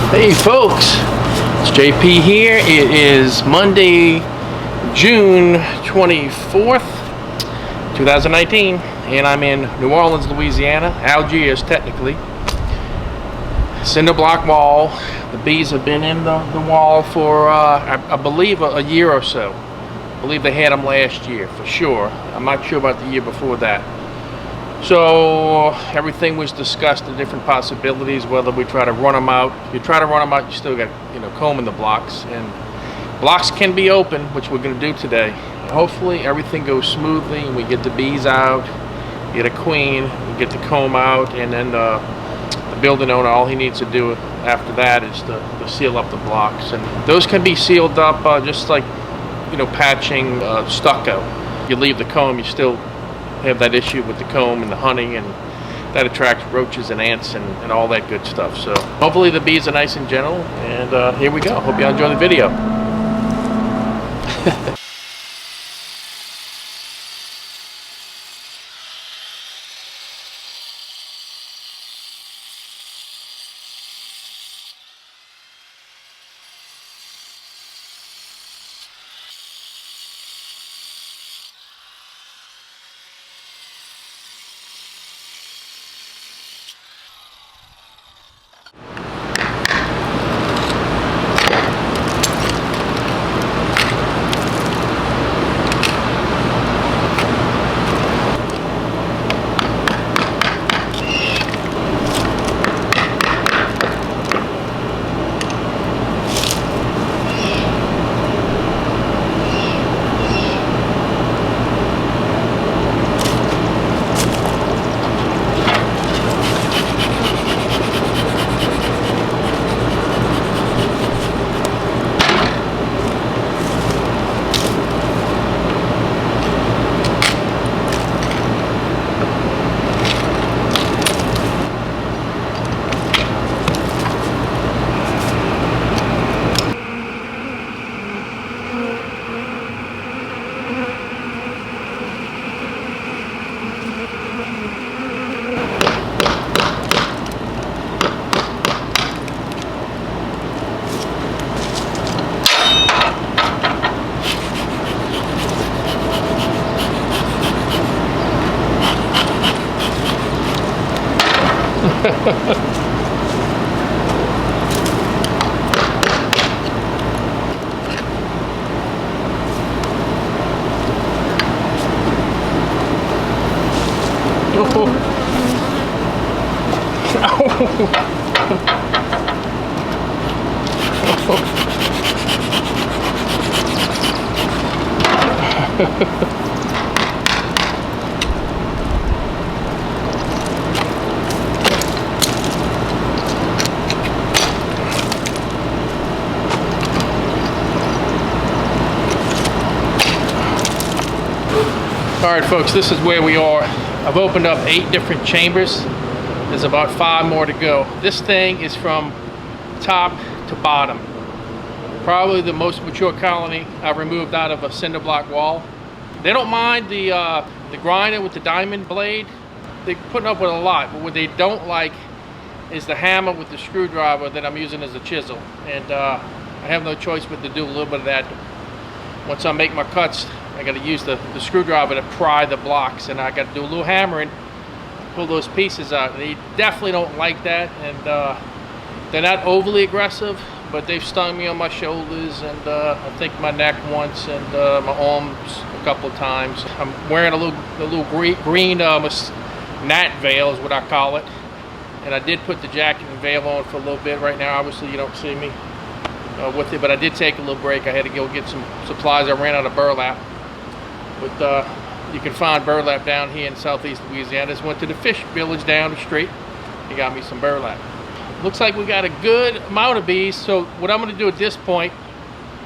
Hey folks, it's JP here. It is Monday, June 24th, 2019, and I'm in New Orleans, Louisiana. Algiers, technically. Cinder block wall. The bees have been in the wall for, I believe, a year or so. I believe they had them last year, for sure. I'm not sure about the year before that. So everything was discussed, the different possibilities, whether we try to run them out. If you try to run them out, you still got, combing the blocks. And blocks can be open, which we're going to do today. And hopefully everything goes smoothly and we get the bees out, get a queen, we get the comb out, and then the building owner, all he needs to do after that is to seal up the blocks. And those can be sealed up just like, patching stucco. You leave the comb, you still have that issue with the comb and the honey, and that attracts roaches and ants and all that good stuff. So hopefully the bees are nice and gentle, and here we go. Hope you enjoy the video. Alright folks, this is where we are. I've opened up 8 different chambers. There's about 5 more to go. This thing is from top to bottom. Probably the most mature colony I've removed out of a cinder block wall. They don't mind the grinder with the diamond blade. They're putting up with a lot, but what they don't like is the hammer with the screwdriver that I'm using as a chisel. And I have no choice but to do a little bit of that. Once I make my cuts, I got to use the screwdriver to pry the blocks, and I got to do a little hammering, pull those pieces out. And they definitely don't like that, and they're not overly aggressive, but they've stung me on my shoulders and I think my neck once, and my arms a couple of times. I'm wearing a little green gnat veil is what I call it, and I did put the jacket and veil on for a little bit. Right now obviously you don't see me with it, but I did take a little break. I had to go get some supplies. I ran out of burlap, but you can find burlap down here in southeast Louisiana. Just went to the fish village down the street and got me some burlap. Looks like we got a good amount of bees. So what I'm going to do at this point,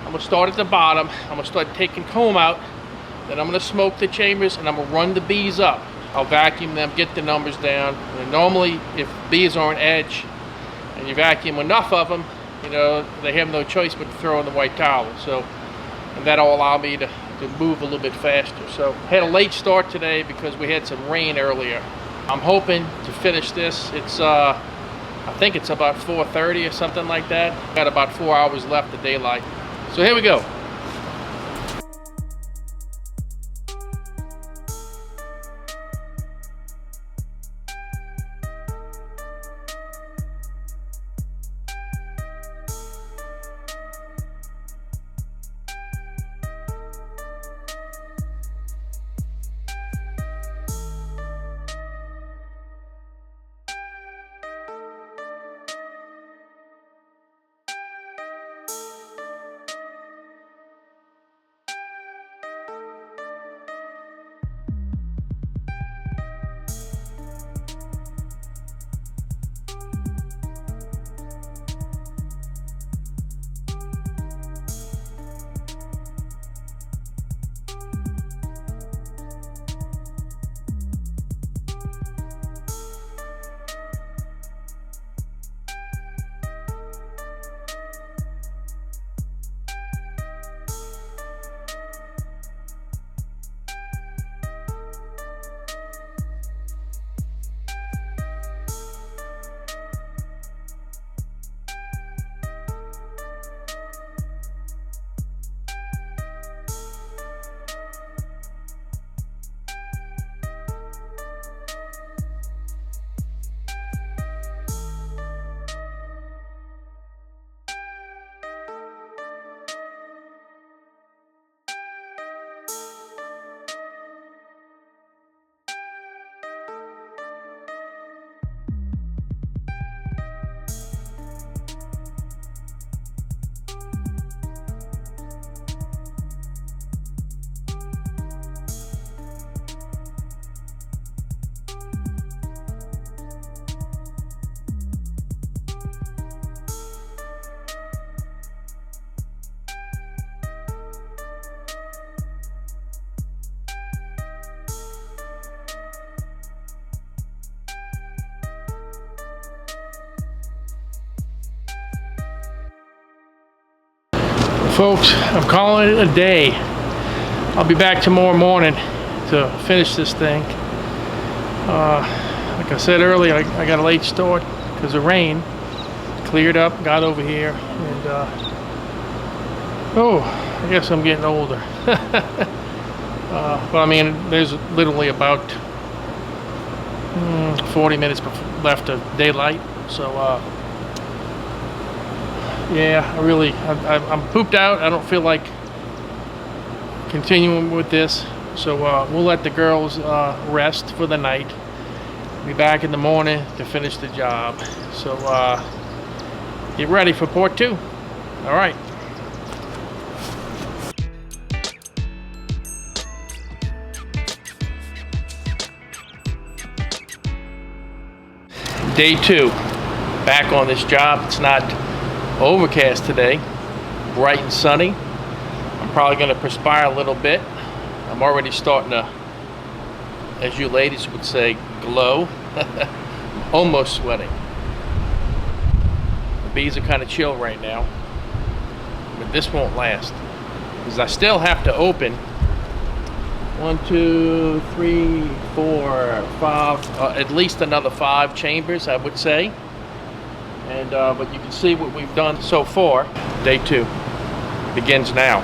I'm going to start at the bottom. I'm going to start taking comb out. Then I'm going to smoke the chambers, and I'm going to run the bees up. I'll vacuum them, get the numbers down. And normally, if bees are on edge and you vacuum enough of them, they have no choice but to throw in the white towel. So, and that'll allow me to move a little bit faster. So had a late start today because we had some rain earlier. I'm hoping to finish this. It's I think it's about 4:30 or something like that. Got about 4 hours left of daylight. So here we go. Folks, I'm calling it a day. I'll be back tomorrow morning to finish this thing. Like I said earlier, I got a late start because of rain. Cleared up, got over here, and oh, I guess I'm getting older. But I mean, there's literally about 40 minutes left of daylight, so yeah, I'm pooped out. I don't feel like continuing with this, so we'll let the girls rest for the night. Be back in the morning to finish the job. So get ready for part 2. All right. Day 2, back on this job. It's not overcast today, bright and sunny. I'm probably going to perspire a little bit. I'm already starting to, as you ladies would say, glow. Almost sweating. The bees are kind of chill right now, but this won't last because I still have to open 1, 2, 3, 4, 5, at least another 5 chambers, I would say. And but you can see what we've done so far. Day 2 begins now.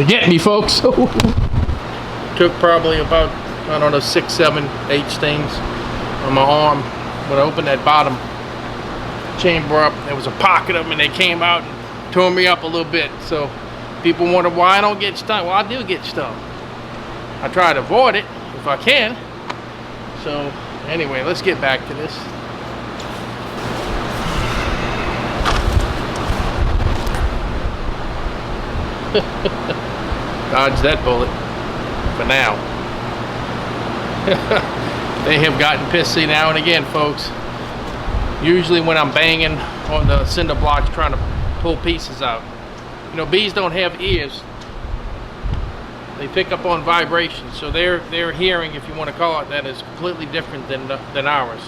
Get me, folks. Took probably about, I don't know, 6, 7, 8 stings on my arm. When I opened that bottom chamber up, there was a pocket of them, and they came out and tore me up a little bit. So people wonder why I don't get stung. Well, I do get stung. I try to avoid it if I can. So anyway, let's get back to this. Dodge that bullet for now. They have gotten pissy now and again, folks. Usually when I'm banging on the cinder blocks trying to pull pieces out. You know, bees don't have ears. They pick up on vibrations, so their hearing, if you want to call it that, is completely different than ours.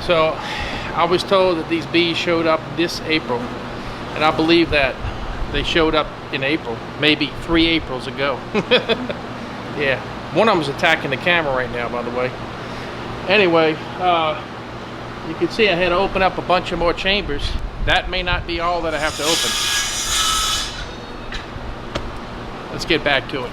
So I was told that these bees showed up this April, and I believe that they showed up in April, maybe 3 Aprils ago. Yeah, one of them is attacking the camera right now, by the way. Anyway, you can see I had to open up a bunch of more chambers. That may not be all that I have to open. Let's get back to it.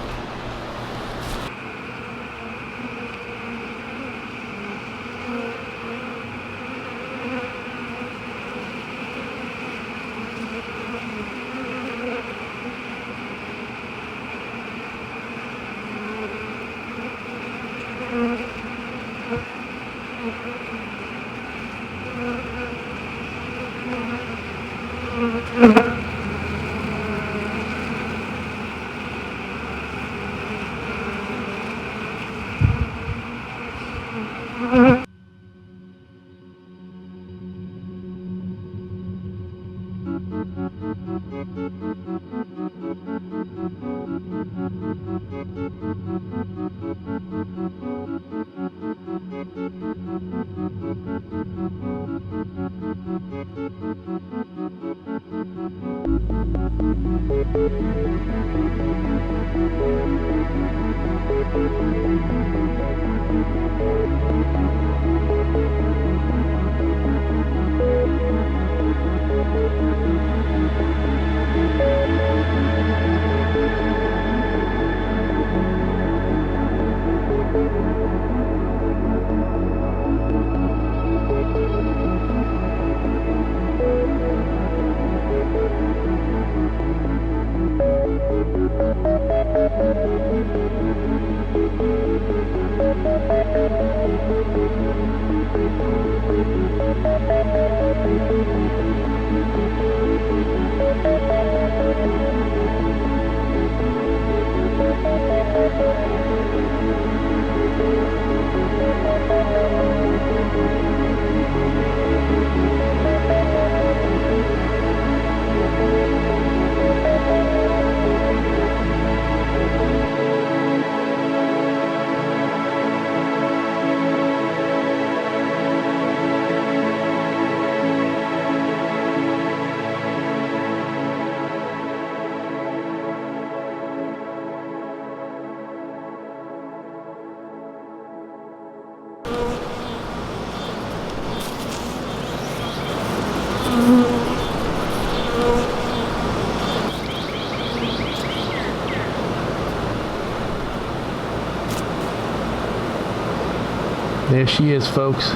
There she is, folks.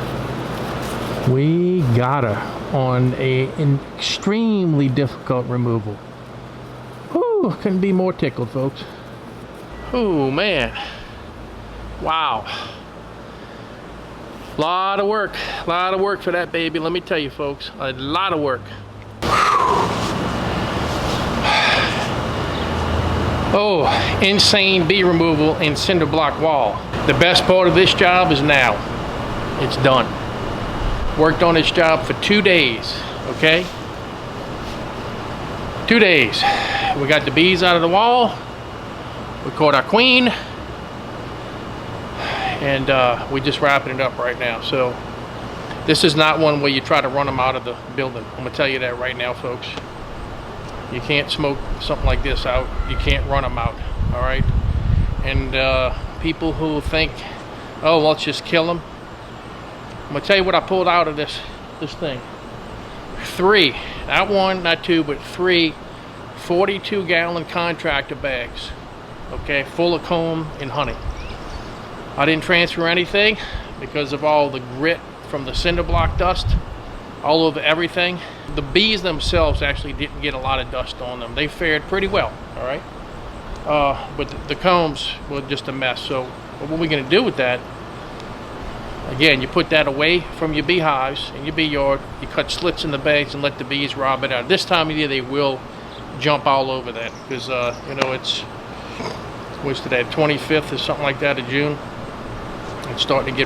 We got her on an extremely difficult removal. Whew, couldn't be more tickled, folks. Oh man, wow. Lot of work for that baby, let me tell you, folks. A lot of work. Oh, insane bee removal in cinder block wall. The best part of this job is now. It's done. Worked on this job for 2 days, okay? 2 days. We got the bees out of the wall. We caught our queen. And we're just wrapping it up right now. So this is not one where you try to run them out of the building. I'm gonna tell you that right now, folks. You can't smoke something like this out. You can't run them out, all right? And people who think, oh, well, let's just kill them. I'm gonna tell you what I pulled out of this this thing. 3, not 1, not 2, but 3 42-gallon contractor bags, okay, full of comb and honey. I didn't transfer anything because of all the grit from the cinder block dust all over everything. The bees themselves actually didn't get a lot of dust on them. They fared pretty well, all right? But the combs were just a mess. So what are we going to do with that? Again, you put that away from your beehives in your bee yard. You cut slits in the bags and let the bees rob it out. This time of year, they will jump all over that because you know, what's today, 25th or something like that of June. It's starting to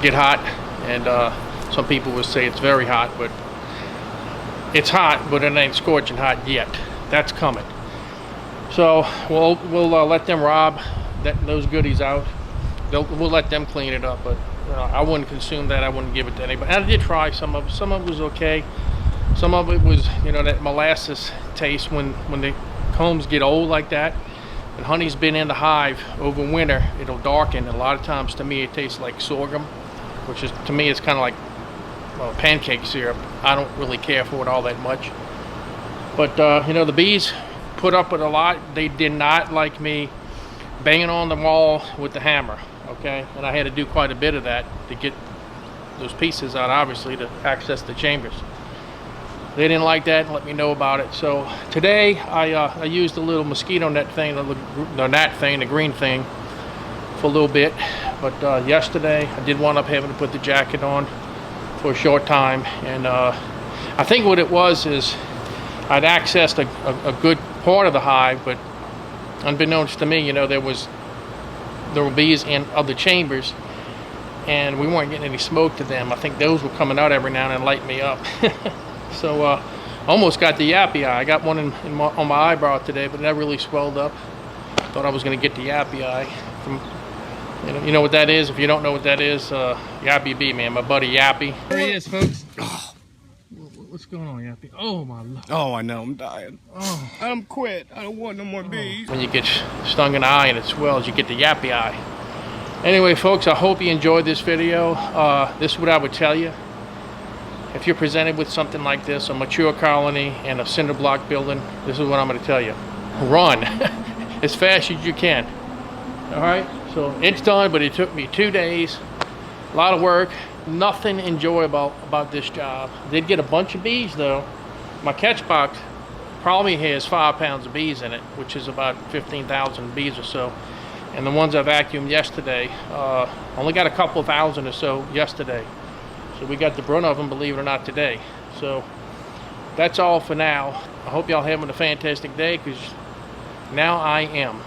get hot, and some people would say it's very hot, but it's hot, but it ain't scorching hot yet. That's coming. So we'll let them rob those goodies out. We'll let them clean it up, but I wouldn't consume that. I wouldn't give it to anybody. And I did try some of it. Some of it was okay. Some of it was, you know, that molasses taste when the combs get old like that. And honey's been in the hive over winter, it'll darken. And a lot of times, to me, it tastes like sorghum, which is, to me, it's kind of like, well, pancake syrup. I don't really care for it all that much. But, you know, the bees put up with a lot. They did not like me banging on the wall with the hammer, okay? And I had to do quite a bit of that to get those pieces out, obviously, to access the chambers. They didn't like that and let me know about it. So today I used a little mosquito net thing, the green thing, for a little bit. But yesterday I did wind up having to put the jacket on for a short time. And I think what it was is I'd accessed a good part of the hive, but unbeknownst to me, you know, there were bees in other chambers, and we weren't getting any smoke to them. I think those were coming out every now and then, light me up. So almost got the yappy eye. I got one on my eyebrow today, but that really swelled up. Thought I was going to get the yappy eye. From, you know what that is? If you don't know what that is, JPthebeeman, my buddy Yappy. There he is, folks. Oh. What's going on, Yappy? Oh my Lord. Oh, I know, I'm dying. Oh. I'm quit. I don't want no more bees. When you get stung in the eye and it swells, you get the yappy eye. Anyway, folks, I hope you enjoyed this video. This is what I would tell you. If you're presented with something like this, a mature colony and a cinder block building, this is what I'm going to tell you. Run as fast as you can. All right? So it's done, but it took me 2 days. A lot of work. Nothing enjoyable about this job. Did get a bunch of bees, though. My catch box probably has 5 pounds of bees in it, which is about 15,000 bees or so. And the ones I vacuumed yesterday, only got a couple thousand or so yesterday. So we got the brunt of them, believe it or not, today. So that's all for now. I hope y'all having a fantastic day, because now I am.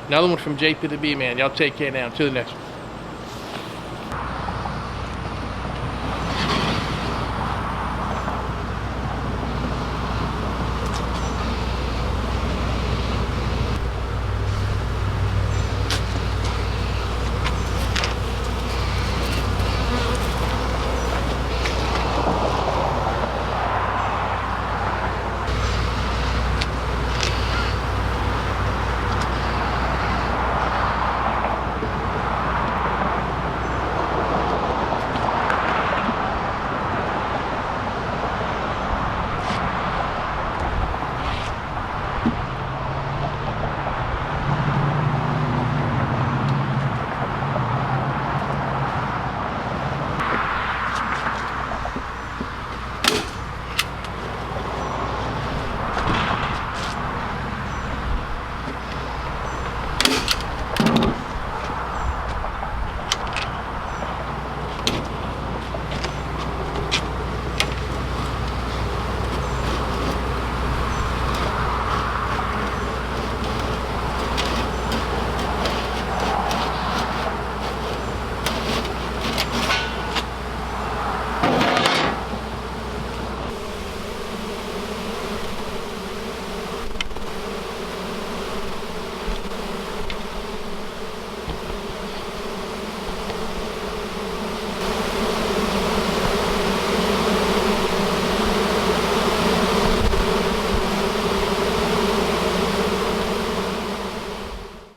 Another one from JPthebeeman. Y'all take care now. To the next one.